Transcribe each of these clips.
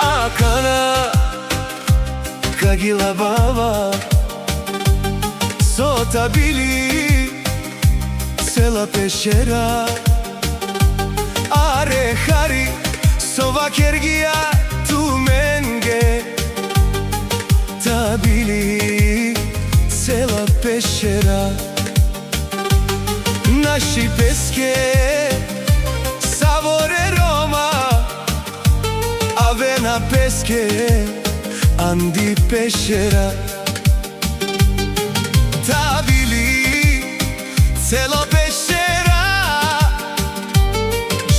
Акана кагила баба со табили цела пешера, аре хари со вакергија ту менге табили цела пешера. Наши песке саворе Рома, avena pesche andi pešera. Tabili celo pešera,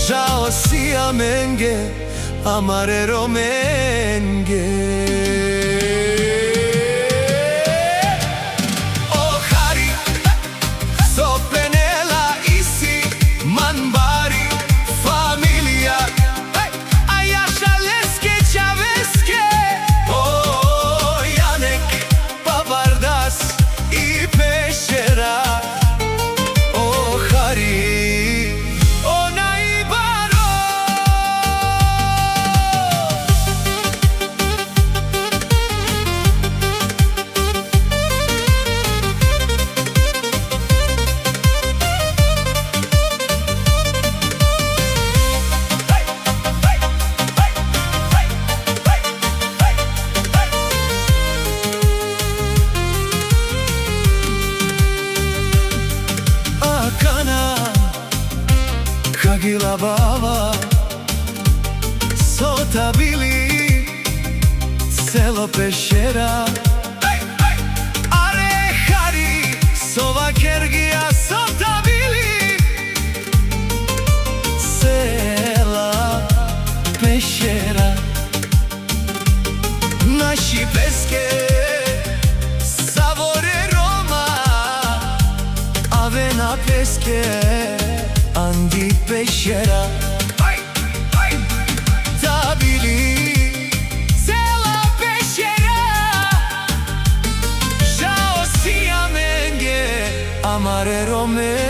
žao si amenge, amare romenge. O hari, so penela isi manbari familia, kagila baba so tabili celo pešera, are hari so vakergija so tabili cela pešera. Naši peske savore Roma, avena peske andi pešera. Tabili cela pešera, žao si amenge, amare Rome.